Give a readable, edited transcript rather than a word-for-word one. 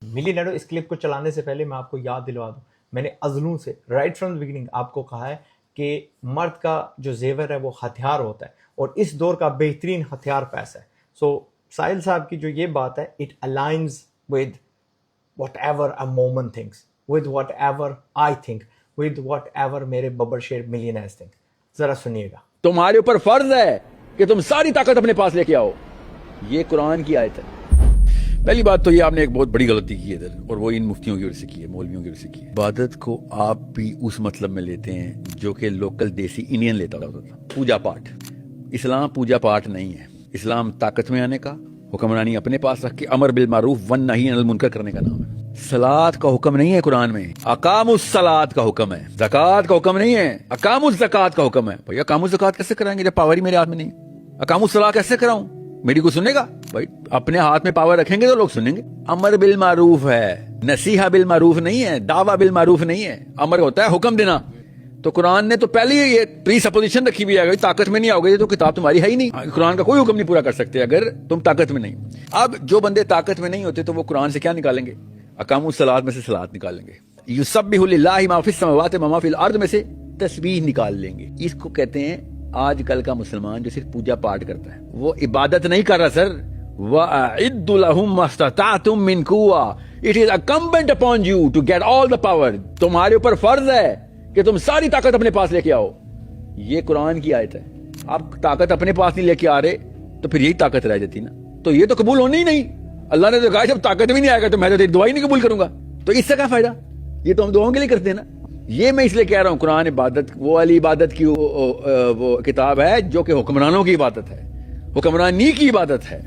ملینیرو اس clip کو چلانے سے پہلے میں آپ کو یاد دلوا دوں، میں نے ازلوں سے رائٹ فرام دی بگننگ آپ کو کہا ہے کہ مرد کا جو زیور ہے وہ ہتھیار ہوتا ہے، اور اس دور کا بہترین ہتھیار پیسہ ہے. سو ساحل صاحب کی جو یہ بات ہے اٹ الائنز ود واٹ ایور اے مومن thinks, with what ever I think, with what ever میرے ببر شیر ملینئرز تھنک. ذرا سنیے گا. تمہارے اوپر فرض ہے کہ تم ساری طاقت اپنے پاس لے کے آؤ، یہ قرآن کی آیت ہے. پہلی بات تو یہ آپ نے ایک بہت بڑی غلطی کی ہے ادھر، اور وہ ان مفتیوں کی وجہ سے کی ہے، مولویوں کی وجہ سے کی ہے. عبادت کو آپ بھی اس مطلب میں لیتے ہیں جو کہ لوکل دیسی انڈین لیتا ہوتا تھا، پوجا پاٹ. اسلام پوجا پاٹ نہیں ہے. اسلام طاقت میں آنے کا، حکمرانی اپنے پاس رکھ کے امر بالمعروف والنہی عن المنکر کرنے کا نام ہے. صلاۃ کا حکم نہیں ہے قرآن میں، اقاموا الصلاۃ کا حکم ہے. زکوٰۃ کا حکم نہیں ہے، اقاموا الزکوٰۃ کا حکم ہے. بھیا اقاموا الزکوٰۃ کیسے کرائیں گے جب پاور ہی میرے ہاتھ میں نہیں ہے؟ اقاموا الصلاۃ کیسے کراؤں؟ میری کو سنے گا؟ بھائی اپنے ہاتھ میں پاور رکھیں گے تو لوگ سنیں گے. امر بالمعروف ہے، نصیحہ بالمعروف نہیں ہے، دعویٰ بالمعروف نہیں ہے. امر ہوتا ہے حکم دینا. تو قرآن نے تو پہلے ہی یہ پری سپوزیشن رکھی ہوئی ہے، طاقت میں نہیں آؤ گے تو کتاب تمہاری ہے ہی نہیں. قرآن کا کوئی حکم نہیں پورا کر سکتے اگر تم طاقت میں نہیں. اب جو بندے طاقت میں نہیں ہوتے تو وہ قرآن سے کیا نکالیں گے؟ اقاموا الصلاۃ میں سے صلاۃ نکال لیں گے. یسبح للہ ما فی السماوات و ما فی الارض میں سے تسبیح نکال لیں گے. اس کو کہتے ہیں آج کل کا مسلمان جو صرف پوجا پاٹ کرتا ہے، وہ عبادت نہیں کر رہا سر. وَأَعِدُّ لَهُم مَّا اسْتَطَعْتُم مِّن قُوَّةٍ It is incumbent upon you to get all the power. تمہارے اوپر فرض ہے کہ تم ساری طاقت اپنے پاس لے کے آؤ. یہ قرآن کی آیت ہے. آپ طاقت اپنے پاس نہیں لے کے آ رہے تو پھر یہی طاقت رہ جاتی نا. تو یہ تو قبول ہونی ہی نہیں. اللہ نے تو کہا جب طاقت بھی نہیں آئے گا تو میں تو تیری دعا ہی نہیں قبول کروں گا. تو اس سے کیا فائدہ؟ یہ تو ہم دعاؤں کے لیے کرتے ہیں نا. یہ میں اس لیے کہہ رہا ہوں قرآن عبادت وہ والی عبادت کی وہ کتاب ہے جو کہ حکمرانوں کی عبادت ہے، حکمرانی کی عبادت ہے.